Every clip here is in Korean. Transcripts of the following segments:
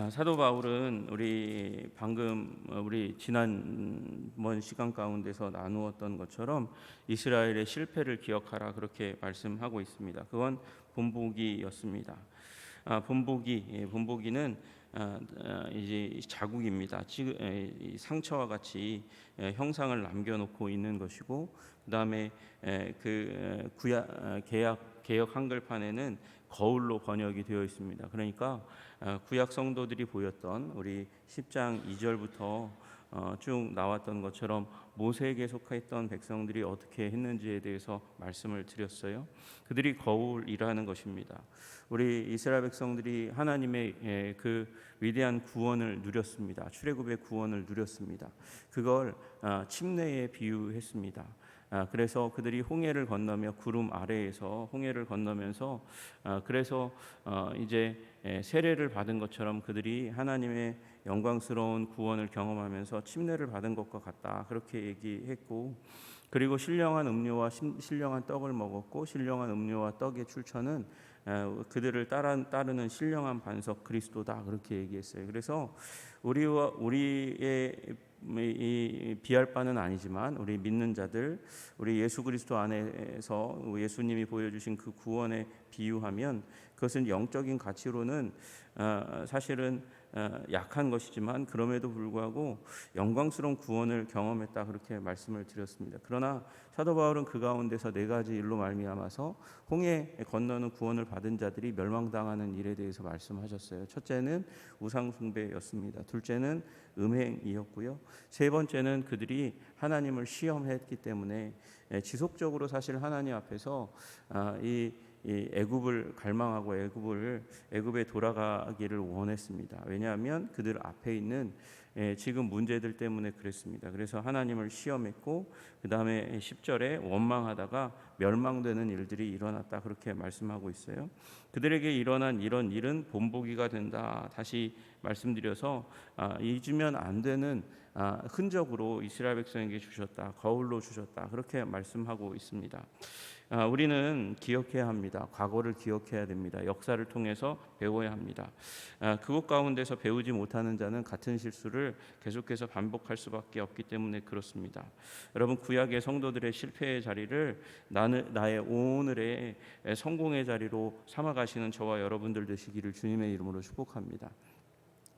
사도 바울은 우리 방금 우리 지난번 시간 가운데서 나누었던 것처럼 이스라엘의 실패를 기억하라 그렇게 말씀하고 있습니다. 그건 본보기였습니다. 본보기는 이제 자국입니다. 지금 이 상처와 같이 형상을 남겨놓고 있는 것이고, 그다음에 그 구약 개역 한글판에는 거울로 번역이 되어 있습니다. 그러니까 구약 성도들이 보였던 우리 10장 2절부터 쭉 나왔던 것처럼 모세에게 속했던 백성들이 어떻게 했는지에 대해서 말씀을 드렸어요. 그들이 거울이라는 것입니다. 우리 이스라엘 백성들이 하나님의 그 위대한 구원을 누렸습니다. 출애굽의 구원을 누렸습니다. 그걸 침례에 비유했습니다. 그래서 그들이 홍해를 건너며 구름 아래에서 홍해를 건너면서 그래서 이제 세례를 받은 것처럼 그들이 하나님의 영광스러운 구원을 경험하면서 침례를 받은 것과 같다 그렇게 얘기했고, 그리고 신령한 음료와 신령한 떡을 먹었고, 신령한 음료와 떡의 출처는 그들을 따르는 신령한 반석 그리스도다 그렇게 얘기했어요. 그래서 우리의 이 비할 바는 아니지만 우리 믿는 자들, 우리 예수 그리스도 안에서 예수님이 보여주신 그 구원에 비유하면 그것은 영적인 가치로는 사실은 약한 것이지만 그럼에도 불구하고 영광스러운 구원을 경험했다 그렇게 말씀을 드렸습니다. 그러나 사도 바울은 그 가운데서 네 가지 일로 말미암아서 홍해 건너는 구원을 받은 자들이 멸망당하는 일에 대해서 말씀하셨어요. 첫째는 우상 숭배였습니다. 둘째는 음행이었고요. 세 번째는 그들이 하나님을 시험했기 때문에 지속적으로 사실 하나님 앞에서 이 애굽을 갈망하고 애굽에 돌아가기를 원했습니다. 왜냐하면 그들 앞에 있는 지금 문제들 때문에 그랬습니다. 그래서 하나님을 시험했고, 그 다음에 10절에 원망하다가 멸망되는 일들이 일어났다 그렇게 말씀하고 있어요. 그들에게 일어난 이런 일은 본보기가 된다. 다시 말씀드려서 잊으면 안 되는 흔적으로 이스라엘 백성에게 주셨다. 거울로 주셨다. 그렇게 말씀하고 있습니다. 우리는 기억해야 합니다. 과거를 기억해야 됩니다. 역사를 통해서 배워야 합니다. 그것 가운데서 배우지 못하는 자는 같은 실수를 계속해서 반복할 수밖에 없기 때문에 그렇습니다. 여러분, 구약의 성도들의 실패의 자리를 나의 오늘의 성공의 자리로 삼아가시는 저와 여러분들 되시기를 주님의 이름으로 축복합니다.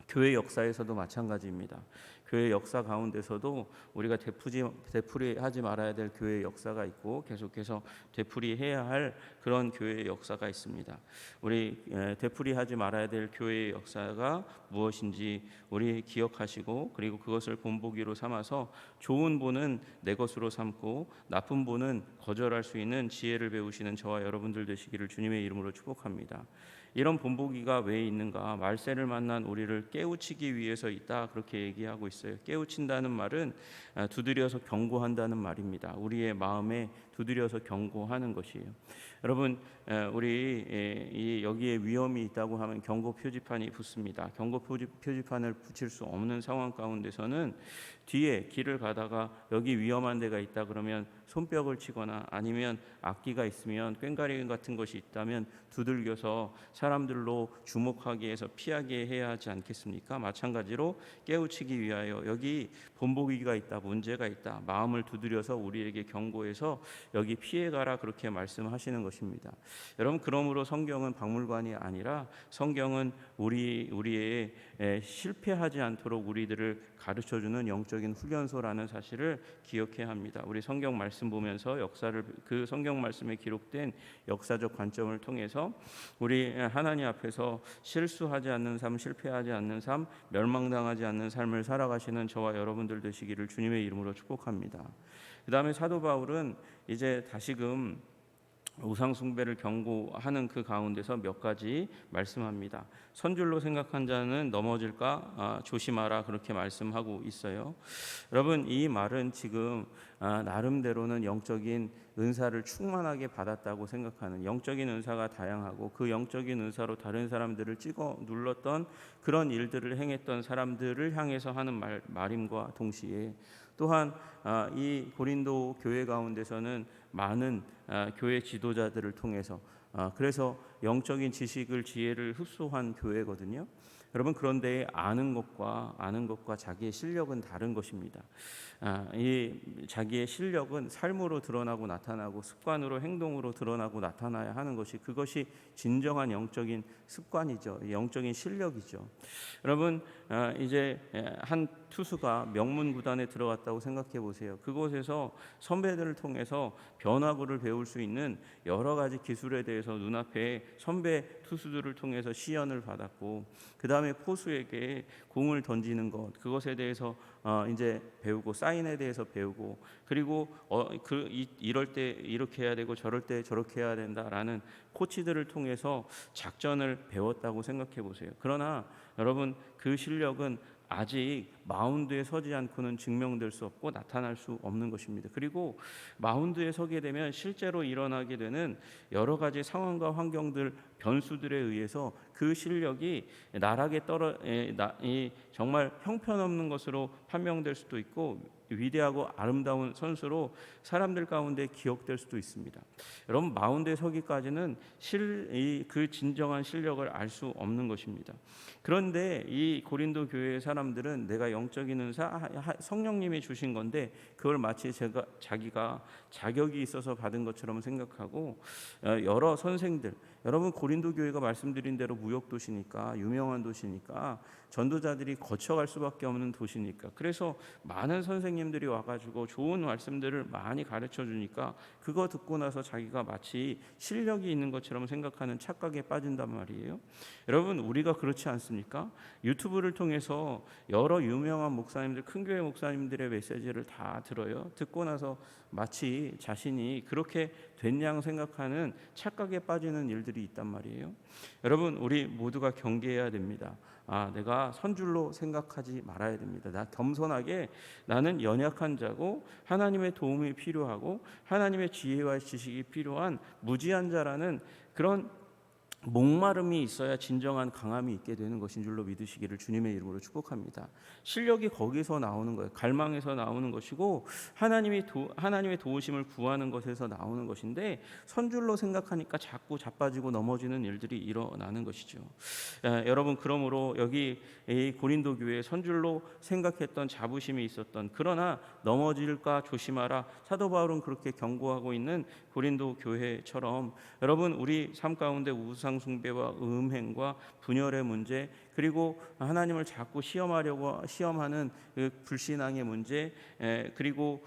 교회 역사에서도 마찬가지입니다. 교회 역사 가운데서도 우리가 되풀이하지 말아야 될 교회 역사가 있고 계속해서 되풀이해야 할 그런 교회 역사가 있습니다. 우리 되풀이하지 말아야 될 교회의 역사가 무엇인지 우리 기억하시고, 그리고 그것을 본보기로 삼아서 좋은 본은 내 것으로 삼고 나쁜 본은 거절할 수 있는 지혜를 배우시는 저와 여러분들 되시기를 주님의 이름으로 축복합니다. 이런 본보기가 왜 있는가? 말세를 만난 우리를 깨우치기 위해서 있다 그렇게 얘기하고 있어요. 깨우친다는 말은 두드려서 경고한다는 말입니다. 우리의 마음에 두드려서 경고하는 것이에요. 여러분, 우리 여기에 위험이 있다고 하면 경고 표지판이 붙습니다. 경고 표지판을 붙일 수 없는 상황 가운데서는 뒤에 길을 가다가 여기 위험한 데가 있다 그러면 손뼉을 치거나 아니면 악기가 있으면 꽹과리 같은 것이 있다면 두들겨서 사람들로 주목하게 해서 피하게 해야 하지 않겠습니까? 마찬가지로 깨우치기 위하여 여기 본보기가 있다, 문제가 있다, 마음을 두드려서 우리에게 경고해서 여기 피해가라 그렇게 말씀하시는 것입니다. 여러분, 그러므로 성경은 박물관이 아니라 성경은 우리의 실패하지 않도록 우리들을 가르쳐주는 영적인 훈련소라는 사실을 기억해야 합니다. 우리 성경 말씀 보면서 그 성경 말씀에 기록된 역사적 관점을 통해서 우리 하나님 앞에서 실수하지 않는 삶, 실패하지 않는 삶, 멸망당하지 않는 삶을 살아가시는 저와 여러분들 되시기를 주님의 이름으로 축복합니다. 그 다음에 사도 바울은 이제 다시금 우상 숭배를 경고하는 그 가운데서 몇 가지 말씀합니다. 선줄로 생각한 자는 넘어질까 조심하라 그렇게 말씀하고 있어요. 여러분, 이 말은 지금 나름대로는 영적인 은사를 충만하게 받았다고 생각하는, 영적인 은사가 다양하고 그 영적인 은사로 다른 사람들을 찍어 눌렀던 그런 일들을 행했던 사람들을 향해서 하는 말임과 동시에 또한 이 고린도 교회 가운데서는 많은 교회 지도자들을 통해서 그래서 영적인 지식을 지혜를 흡수한 교회거든요. 여러분, 그런데 아는 것과 자기의 실력은 다른 것입니다. 이 자기의 실력은 삶으로 드러나고 나타나고 습관으로 행동으로 드러나고 나타나야 하는 그것이 진정한 영적인 습관이죠. 영적인 실력이죠. 여러분, 이제 한 투수가 명문 구단에 들어갔다고 생각해 보세요. 그곳에서 선배들을 통해서 변화구를 배울 수 있는 여러 가지 기술에 대해서 눈앞에 선배 투수들을 통해서 시연을 받았고, 그 다음에 포수에게 공을 던지는 것, 그것에 대해서 이제 배우고, 사인에 대해서 배우고, 그리고 이럴 때 이렇게 해야 되고 저럴 때 저렇게 해야 된다라는 코치들을 통해서 작전을 배웠다고 생각해 보세요. 그러나 여러분, 그 실력은 아직 마운드에 서지 않고는 증명될 수 없고 나타날 수 없는 것입니다. 그리고 마운드에 서게 되면 실제로 일어나게 되는 여러 가지 상황과 환경들, 변수들에 의해서 그 실력이 나락에 정말 형편없는 것으로 판명될 수도 있고, 위대하고 아름다운 선수로 사람들 가운데 기억될 수도 있습니다. 여러분, 마운드에 서기까지는 그 진정한 실력을 알 수 없는 것입니다. 그런데 이 고린도 교회의 사람들은 내가 영적인 은사, 성령님이 주신 건데 그걸 마치 자기가 자격이 있어서 받은 것처럼 생각하고, 여러 선생들, 여러분, 고린도 교회가 말씀드린 대로 무역 도시니까, 유명한 도시니까, 전도자들이 거쳐갈 수밖에 없는 도시니까, 그래서 많은 선생님들이 와가지고 좋은 말씀들을 많이 가르쳐 주니까 그거 듣고 나서 자기가 마치 실력이 있는 것처럼 생각하는 착각에 빠진단 말이에요. 여러분, 우리가 그렇지 않습니까? 유튜브를 통해서 여러 유명한 목사님들, 큰 교회 목사님들의 메시지를 다 들어요. 듣고 나서 마치 자신이 그렇게 된 양 생각하는 착각에 빠지는 일들이 있단 말이에요. 여러분, 우리 모두가 경계해야 됩니다. 내가 선줄로 생각하지 말아야 됩니다. 나 겸손하게, 나는 연약한 자고 하나님의 도움이 필요하고 하나님의 지혜와 지식이 필요한 무지한 자라는 그런 목마름이 있어야 진정한 강함이 있게 되는 것인 줄로 믿으시기를 주님의 이름으로 축복합니다. 실력이 거기서 나오는 거예요. 갈망에서 나오는 것이고, 하나님의 도우심을 구하는 것에서 나오는 것인데, 선줄로 생각하니까 자꾸 자빠지고 넘어지는 일들이 일어나는 것이죠. 여러분, 그러므로 여기 이 고린도 교회에 선줄로 생각했던 자부심이 있었던, 그러나 넘어질까 조심하라, 사도 바울은 그렇게 경고하고 있는 고린도 교회처럼, 여러분, 우리 삶 가운데 우상 숭배와 음행과 분열의 문제, 그리고 하나님을 자꾸 시험하는 그 불신앙의 문제, 그리고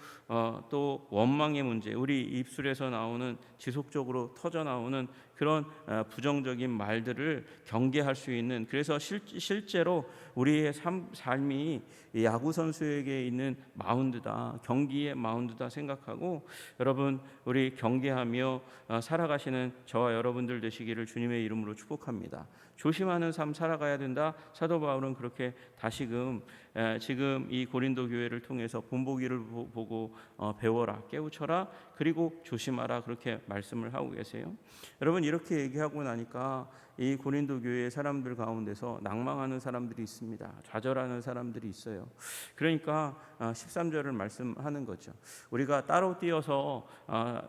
또 원망의 문제, 우리 입술에서 나오는 지속적으로 터져 나오는 그런 부정적인 말들을 경계할 수 있는, 그래서 실제로 우리의 삶이 야구 선수에게 있는 마운드다, 경기의 마운드다 생각하고, 여러분, 우리 경계하며 살아가시는 저와 여러분들 되시기를 주님의 이름으로 축복합니다. 조심하는 삶 살아가야 된다. 사도 바울은 그렇게 다시금 지금 이 고린도 교회를 통해서 본보기를 보고 배워라, 깨우쳐라, 그리고 조심하라, 그렇게 말씀을 하고 계세요. 여러분, 이렇게 얘기하고 나니까 이 고린도 교회의 사람들 가운데서 낭망하는 사람들이 있습니다. 좌절하는 사람들이 있어요. 그러니까 13절을 말씀하는 거죠. 우리가 따로 띄어서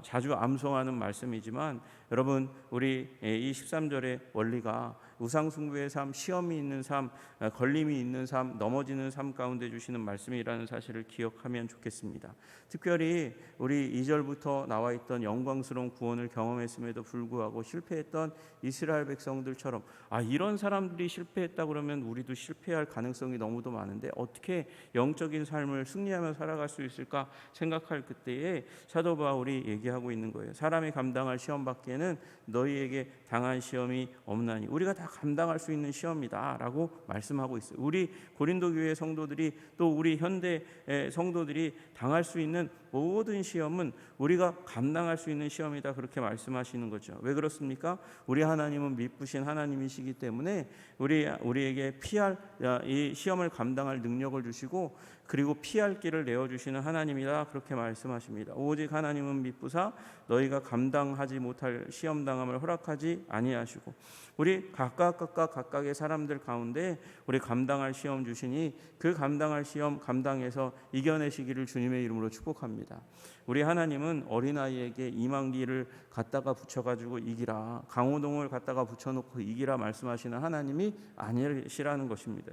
자주 암송하는 말씀이지만, 여러분, 우리 이 13절의 원리가 우상숭배의 삶, 시험이 있는 삶, 걸림이 있는 삶, 넘어지는 삶 가운데 주시는 말씀이라는 사실을 기억하면 좋겠습니다. 특별히 우리 2절부터 나와 있던 영광스러운 구원을 경험했음에도 불구하고 실패했던 이스라엘 백성들처럼, 이런 사람들이 실패했다 그러면 우리도 실패할 가능성이 너무도 많은데 어떻게 영적인 삶을 승리하며 살아갈 수 있을까 생각할 그때에 사도 바울이 얘기하고 있는 거예요. 사람이 감당할 시험 밖에는 너희에게 당한 시험이 없나니, 우리가 다 감당할 수 있는 시험이다 라고 말씀하고 있어요. 우리 고린도 교회 성도들이, 또 우리 현대 성도들이 당할 수 있는 모든 시험은 우리가 감당할 수 있는 시험이다, 그렇게 말씀하시는 거죠. 왜 그렇습니까? 우리 하나님은 미쁘신 하나님이시기 때문에 우리에게 피할 이 시험을 감당할 능력을 주시고, 그리고 피할 길을 내어주시는 하나님이라 그렇게 말씀하십니다. 오직 하나님은 미쁘사 너희가 감당하지 못할 시험당함을 허락하지 아니하시고 우리 각각의 사람들 가운데 우리 감당할 시험 주시니 그 감당할 시험 감당해서 이겨내시기를 주님의 이름으로 축복합니다. 우리 하나님은 어린아이에게 이만기를 갖다가 붙여가지고 이기라, 강호동을 갖다가 붙여놓고 이기라 말씀하시는 하나님이 아니시라는 것입니다.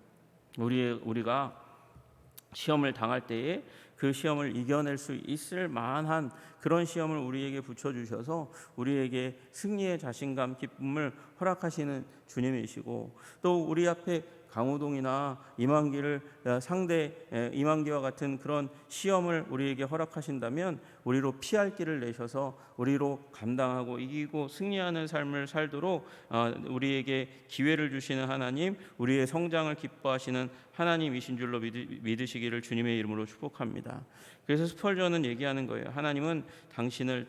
우리가 시험을 당할 때에 그 시험을 이겨낼 수 있을 만한 그런 시험을 우리에게 붙여주셔서 우리에게 승리의 자신감, 기쁨을 허락하시는 주님이시고, 또 우리 앞에 강호동이나 이만기를 이만기와 같은 그런 시험을 우리에게 허락하신다면 우리로 피할 길을 내셔서 우리로 감당하고 이기고 승리하는 삶을 살도록 우리에게 기회를 주시는 하나님, 우리의 성장을 기뻐하시는 하나님이신 줄로 믿으시기를 주님의 이름으로 축복합니다. 그래서 스펄전은 얘기하는 거예요. 하나님은 당신을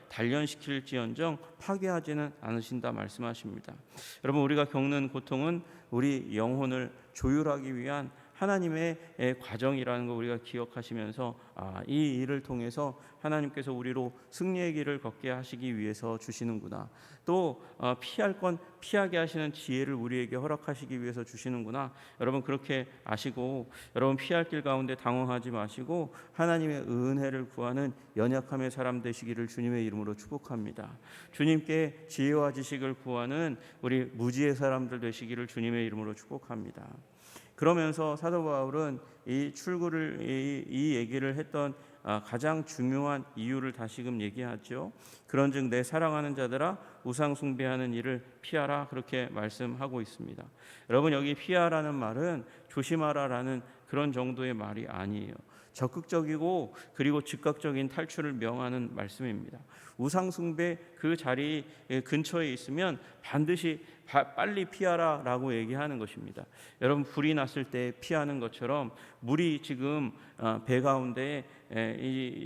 단련시킬지언정 파괴하지는 않으신다 말씀하십니다. 여러분, 우리가 겪는 고통은 우리 영혼을 조율하기 위한 하나님의 과정이라는 거 우리가 기억하시면서 이 일을 통해서 하나님께서 우리로 승리의 길을 걷게 하시기 위해서 주시는구나, 또 피할 건 피하게 하시는 지혜를 우리에게 허락하시기 위해서 주시는구나, 여러분 그렇게 아시고 여러분 피할 길 가운데 당황하지 마시고 하나님의 은혜를 구하는 연약함의 사람 되시기를 주님의 이름으로 축복합니다. 주님께 지혜와 지식을 구하는 우리 무지의 사람들 되시기를 주님의 이름으로 축복합니다. 그러면서 사도 바울은 이 얘기를 했던 가장 중요한 이유를 다시금 얘기하죠. 그런즉 내 사랑하는 자들아 우상 숭배하는 일을 피하라, 그렇게 말씀하고 있습니다. 여러분, 여기 피하라는 말은 조심하라라는 그런 정도의 말이 아니에요. 적극적이고 그리고 즉각적인 탈출을 명하는 말씀입니다. 우상 숭배 그 자리 근처에 있으면 반드시 빨리 피하라라고 얘기하는 것입니다. 여러분, 불이 났을 때 피하는 것처럼 물이 지금 배 가운데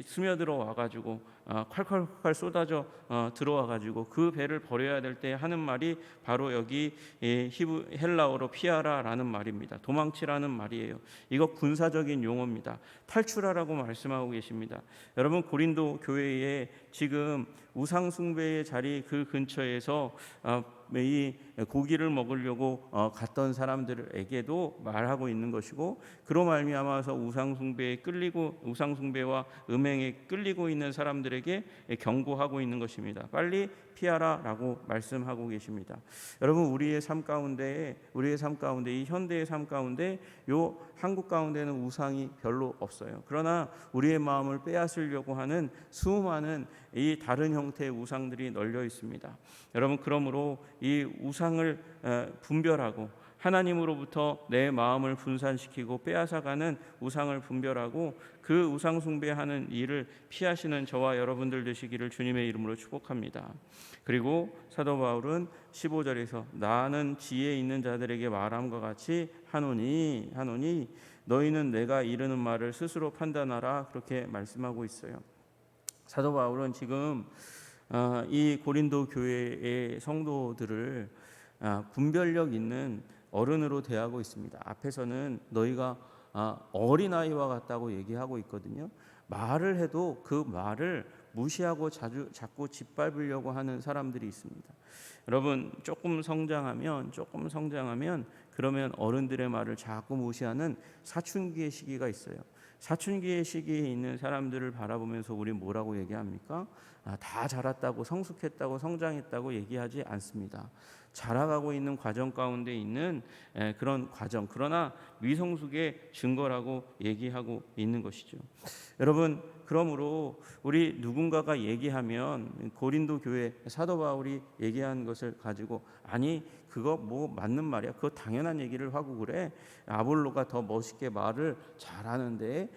스며들어 와가지고 콸콸콸 쏟아져 들어와 가지고 그 배를 버려야 될 때 하는 말이 바로 여기 헬라어로 피하라라는 말입니다. 도망치라는 말이에요. 이거 군사적인 용어입니다. 탈출하라고 말씀하고 계십니다. 여러분, 고린도 교회에 지금 우상 숭배의 자리 그 근처에서 이 고기를 먹으려고 갔던 사람들에게도 말하고 있는 것이고, 그로 말미암아서 우상 숭배와 음행에 끌리고 있는 사람들에게 경고하고 있는 것입니다. 빨리 피하라라고 말씀하고 계십니다. 여러분, 우리의 삶 가운데 이 현대의 삶 가운데 요 한국 가운데는 우상이 별로 없어요. 그러나 우리의 마음을 빼앗으려고 하는 수많은 이 다른 형태의 우상들이 널려 있습니다. 여러분, 그러므로 이 우상을 분별하고 하나님으로부터 내 마음을 분산시키고 빼앗아가는 우상을 분별하고 그 우상 숭배하는 일을 피하시는 저와 여러분들 되시기를 주님의 이름으로 축복합니다. 그리고 사도 바울은 15절에서 나는 지혜 있는 자들에게 말함과 같이 하노니 너희는 내가 이르는 말을 스스로 판단하라, 그렇게 말씀하고 있어요. 사도 바울은 지금 이 고린도 교회의 성도들을 분별력 있는 어른으로 대하고 있습니다. 앞에서는 너희가 어린아이와 같다고 얘기하고 있거든요. 말을 해도 그 말을 무시하고 자꾸 짓밟으려고 하는 사람들이 있습니다. 여러분, 조금 성장하면 그러면 어른들의 말을 자꾸 무시하는 사춘기의 시기가 있어요. 사춘기의 시기에 있는 사람들을 바라보면서 우리 뭐라고 얘기합니까? 다 자랐다고, 성숙했다고, 성장했다고 얘기하지 않습니다. 자라가고 있는 과정 가운데 있는 그런 과정, 그러나 미성숙의 증거라고 얘기하고 있는 것이죠. 여러분, 그러므로 우리 누군가가 얘기하면 고린도 교회 사도 바울이 얘기한 것을 가지고 아니 그거 뭐 맞는 말이야, 그거 당연한 얘기를 하고 그래, 아볼로가 더 멋있게 말을 잘하는데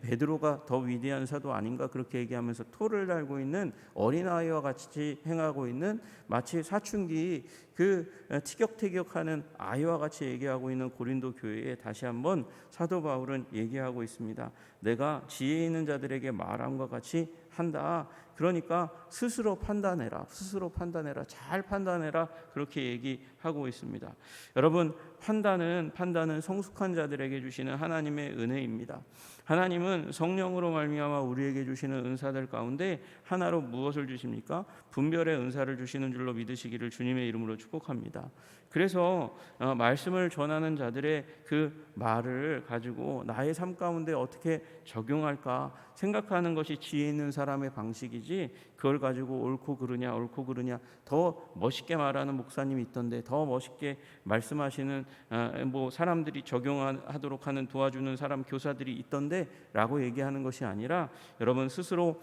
베드로가 더 위대한 사도 아닌가, 그렇게 얘기하면서 토를 달고 있는 어린아이와 같이 행하고 있는 마치 사춘기 그 티격태격하는 아이와 같이 얘기하고 있는 고린도 교회에 다시 한번 사도 바울은 얘기하고 있습니다. 내가 지혜 있는 자들에게 말함과 같이 한다. 그러니까 스스로 판단해라. 스스로 판단해라. 잘 판단해라. 그렇게 얘기하고 있습니다. 여러분, 판단은 성숙한 자들에게 주시는 하나님의 은혜입니다. 하나님은 성령으로 말미암아 우리에게 주시는 은사들 가운데 하나로 무엇을 주십니까? 분별의 은사를 주시는 줄로 믿으시기를 주님의 이름으로 축복합니다. 그래서 말씀을 전하는 자들의 그 말을 가지고 나의 삶 가운데 어떻게 적용할까 생각하는 것이 지혜 있는 사람의 방식이지, 그걸 가지고 옳고 그르냐 더 멋있게 말하는 목사님이 있던데, 더 멋있게 말씀하시는 뭐 사람들이 적용하도록 하는 도와주는 사람 교사들이 있던데 라고 얘기하는 것이 아니라, 여러분 스스로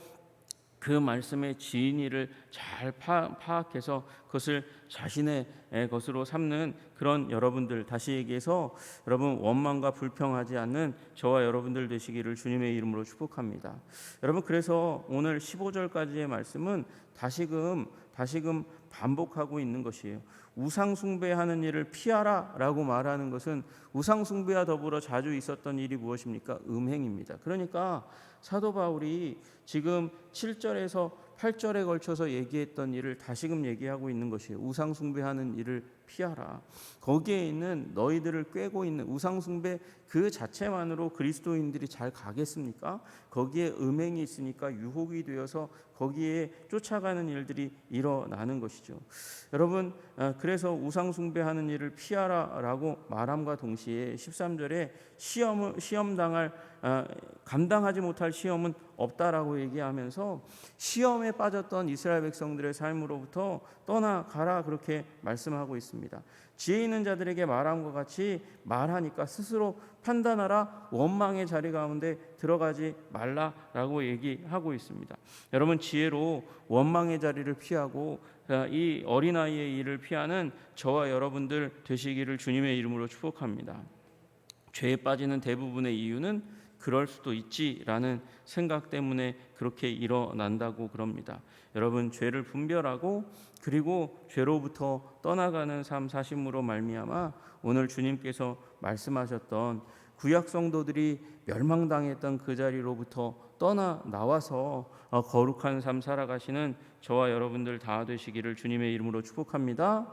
그 말씀의 진리를 잘 파악해서 그것을 자신의 것으로 삼는 그런 여러분들, 다시 얘기해서 여러분 원망과 불평하지 않는 저와 여러분들 되시기를 주님의 이름으로 축복합니다. 여러분, 그래서 오늘 15절까지의 말씀은 다시금 반복하고 있는 것이에요. 우상 숭배하는 일을 피하라 라고 말하는 것은 우상 숭배와 더불어 자주 있었던 일이 무엇입니까? 음행입니다. 그러니까 사도 바울이 지금 7절에서 8절에 걸쳐서 얘기했던 일을 다시금 얘기하고 있는 것이에요. 우상 숭배하는 일을 피하라. 거기에 있는 너희들을 꾀고 있는 우상 숭배 그 자체만으로 그리스도인들이 잘 가겠습니까? 거기에 음행이 있으니까 유혹이 되어서 거기에 쫓아가는 일들이 일어나는 것이죠. 여러분, 그래서 우상 숭배하는 일을 피하라라고 말함과 동시에 13절에 시험 당할 감당하지 못할 시험은 없다라고 얘기하면서 시험에 빠졌던 이스라엘 백성들의 삶으로부터 떠나가라 그렇게 말씀하고 있습니다. 지혜 있는 자들에게 말함과 같이 말하니까 스스로 판단하라, 원망의 자리 가운데 들어가지 말라라고 얘기하고 있습니다. 여러분, 지혜로 원망의 자리를 피하고 이 어린아이의 일을 피하는 저와 여러분들 되시기를 주님의 이름으로 축복합니다. 죄에 빠지는 대부분의 이유는 그럴 수도 있지라는 생각 때문에 그렇게 일어난다고 그럽니다. 여러분, 죄를 분별하고 그리고 죄로부터 떠나가는 삶 사심으로 말미암아 오늘 주님께서 말씀하셨던 구약 성도들이 멸망당했던 그 자리로부터 떠나 나와서 거룩한 삶 살아가시는 저와 여러분들 다 되시기를 주님의 이름으로 축복합니다.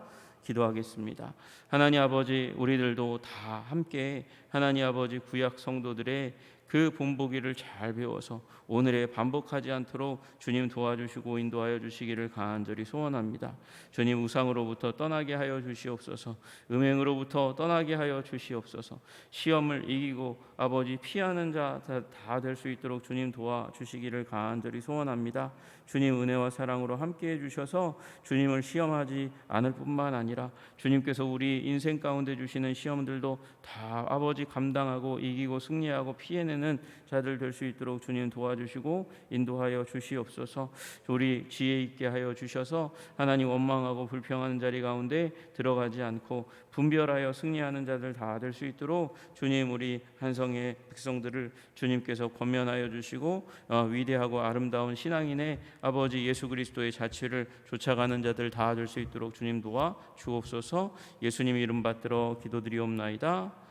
기도하겠습니다. 하나님 아버지, 우리들도 다 함께 하나님 아버지 구약 성도들의 그 본보기를 잘 배워서 오늘에 반복하지 않도록 주님 도와주시고 인도하여 주시기를 간절히 소원합니다. 주님, 우상으로부터 떠나게 하여 주시옵소서. 음행으로부터 떠나게 하여 주시옵소서. 시험을 이기고 아버지 피하는 자 다 될 수 있도록 주님 도와주시기를 간절히 소원합니다. 주님 은혜와 사랑으로 함께해 주셔서 주님을 시험하지 않을 뿐만 아니라 주님께서 우리 인생 가운데 주시는 시험들도 다 아버지 감당하고 이기고 승리하고 피해내는 자들 될 수 있도록 주님 도와주시고 인도하여 주시옵소서. 우리 지혜 있게 하여 주셔서 하나님 원망하고 불평하는 자리 가운데 들어가지 않고 분별하여 승리하는 자들 다 될 수 있도록 주님, 우리 한성의 백성들을 주님께서 권면하여 주시고 위대하고 아름다운 신앙인의 아버지 예수 그리스도의 자취를 쫓아가는 자들 다 될 수 있도록 주님 도와 주옵소서. 예수님 이름 받들어 기도드리옵나이다.